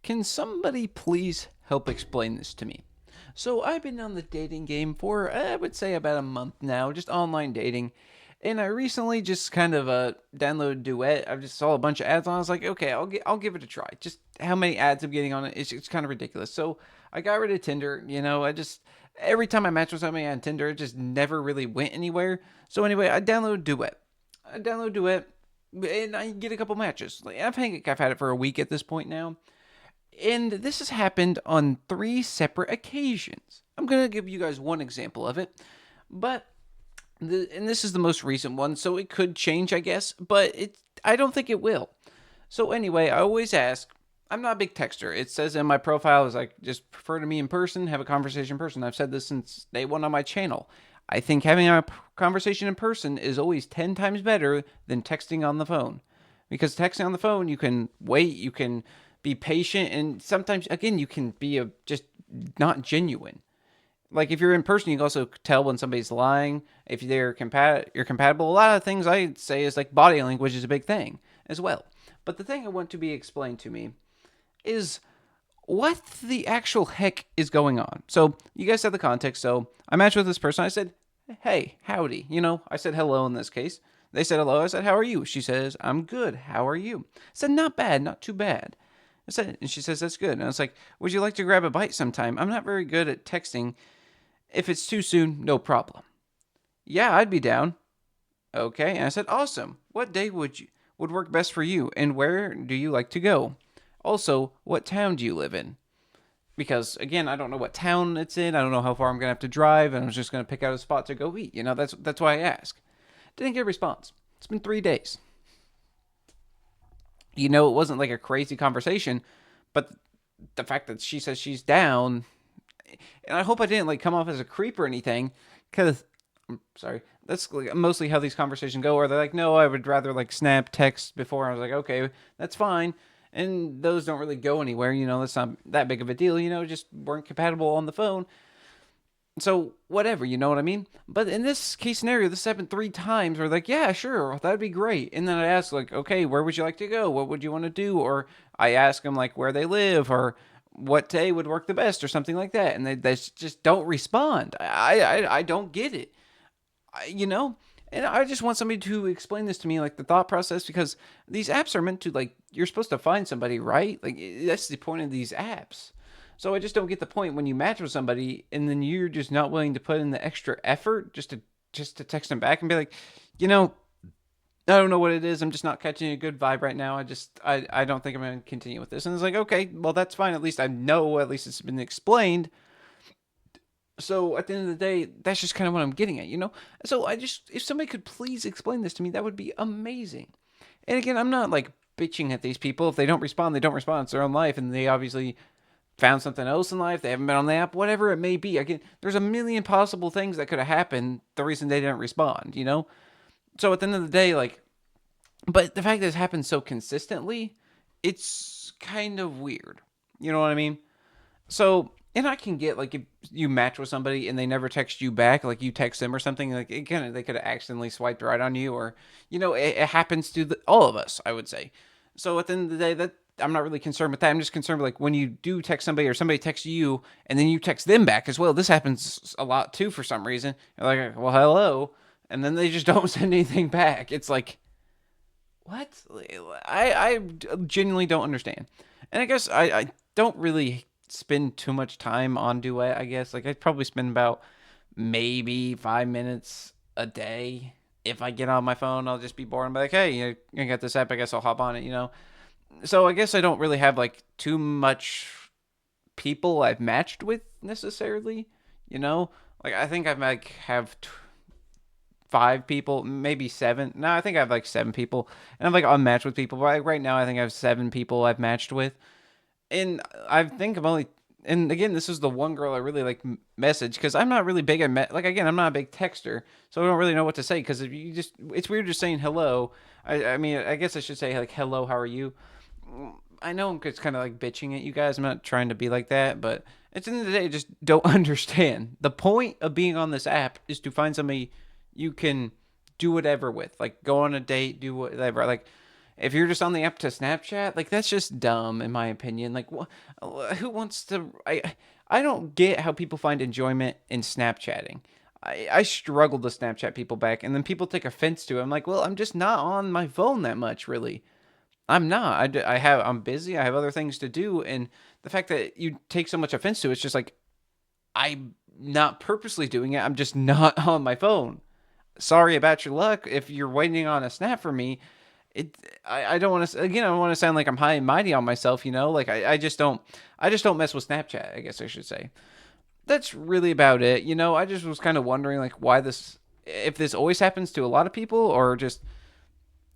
Can somebody please help explain this to me? So I've been on the dating game for I would say about a month now, just online dating. And I recently just kind of downloaded Duet. I just saw a bunch of ads on. I was like, okay, I'll give it a try. Just how many ads I'm getting on it, it's kind of ridiculous. So I got rid of Tinder. I just every time I match with somebody on Tinder, it just never really went anywhere. So anyway, I downloaded Duet. And I get a couple matches. Like, I think I've had it for a week at this point now. And this has happened on three separate occasions. I'm going to give you guys one example of it, but and this is the most recent one, so it could change, I guess, but I don't think it will. So anyway, I always ask. I'm not a big texter. It says in my profile is like just prefer to me in person, have a conversation in person. I've said this since day one on my channel. I think having a conversation in person is always 10 times better than texting on the phone. Because texting on the phone, you can wait, you can be patient, and sometimes, again, you can be just not genuine. Like if you're in person, you can also tell when somebody's lying. If you're compatible. A lot of things I say is like body language is a big thing as well. But the thing I want to be explained to me is what the actual heck is going on. So you guys have the context. So I matched with this person. I said, hey, howdy. I said hello in this case. They said hello. I said, how are you? She says, I'm good. How are you? I said, not bad, not too bad. And she says, that's good. And I was like, would you like to grab a bite sometime? I'm not very good at texting. If it's too soon, no problem. Yeah, I'd be down. Okay. And I said, awesome. What day would work best for you? And where do you like to go? Also, what town do you live in? Because again, I don't know what town it's in. I don't know how far I'm gonna have to drive, and I was just gonna pick out a spot to go eat. That's why I ask. Didn't get a response. It's been 3 days. It wasn't like a crazy conversation, but the fact that she says she's down, and I hope I didn't like come off as a creep or anything, because I'm sorry, that's like mostly how these conversations go. Or they're like, no, I would rather like snap text before. I was like, okay, that's fine. And those don't really go anywhere. That's not that big of a deal. Just weren't compatible on the phone. So whatever, you know what I mean? But in this case scenario, this happened 3 times. We're like, yeah, sure, that'd be great. And then I ask like, okay, where would you like to go? What would you want to do? Or I ask them like where they live or what day would work the best or something like that. And they just don't respond. I don't get it. You know? And I just want somebody to explain this to me, like the thought process, because these apps are meant to, like, you're supposed to find somebody, right? Like, that's the point of these apps. So I just don't get the point when you match with somebody and then you're just not willing to put in the extra effort just to text them back and be like, you know, I don't know what it is. I'm just not catching a good vibe right now. I don't think I'm going to continue with this. And it's like, okay, well, that's fine. At least I know, at least it's been explained. So at the end of the day, that's just kind of what I'm getting at. So if somebody could please explain this to me, that would be amazing. And again, I'm not like bitching at these people. If they don't respond, they don't respond. It's their own life, and they obviously found something else in life. They haven't been on the app, whatever it may be. Again, there's a million possible things that could have happened. The reason they didn't respond. So at the end of the day, like, but the fact that it's happened so consistently, it's kind of weird. You know what I mean? So, and I can get like if you match with somebody and they never text you back, like you text them or something, like they could have accidentally swiped right on you, or it happens to all of us, I would say. So at the end of the day, that I'm not really concerned with that. I'm just concerned with like when you do text somebody or somebody texts you and then you text them back as well. This happens a lot too for some reason. You're like, well, hello, and then they just don't send anything back. It's like, what? I genuinely don't understand. And I guess I don't really spend too much time on Duet, I guess. Like, I'd probably spend about maybe 5 minutes a day. If I get on my phone, I'll just be bored and be like, hey, I got this app. I guess I'll hop on it. So I guess I don't really have, like, too much people I've matched with necessarily. Like, I think I've, like, have 5 people, maybe 7. No, I think I have like 7 people, and I'm like unmatched with people. But right now, I think I have 7 people I've matched with, and I think I'm only. And again, this is the one girl I really like message because I'm not really big at like again I'm not a big texter, so I don't really know what to say because if you just it's weird just saying hello. I mean I guess I should say like hello, how are you? I know it's kind of like bitching at you guys. I'm not trying to be like that, but at the end of the day, I just don't understand. The point of being on this app is to find somebody you can do whatever with, like go on a date, do whatever. Like If you're just on the app to Snapchat, like that's just dumb in my opinion. Like who wants to I don't get how people find enjoyment in Snapchatting. I struggle to Snapchat people back, and then people take offense to it. I'm like, well, I'm just not on my phone that much, really. I'm not. I'm busy. I have other things to do, and the fact that you take so much offense to it's just like I'm not purposely doing it. I'm just not on my phone. Sorry about your luck. If you're waiting on a snap from me, it I don't want to again. I don't want to sound like I'm high and mighty on myself. Like I just don't mess with Snapchat. I guess I should say. That's really about it. I just was kind of wondering like why this if this always happens to a lot of people or just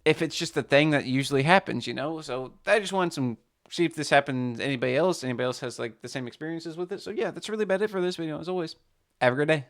if it's just a thing that usually happens. So I just wanted some see if this happens to anybody else. Anybody else has like the same experiences with it. So yeah, that's really about it for this video. As always, have a great day.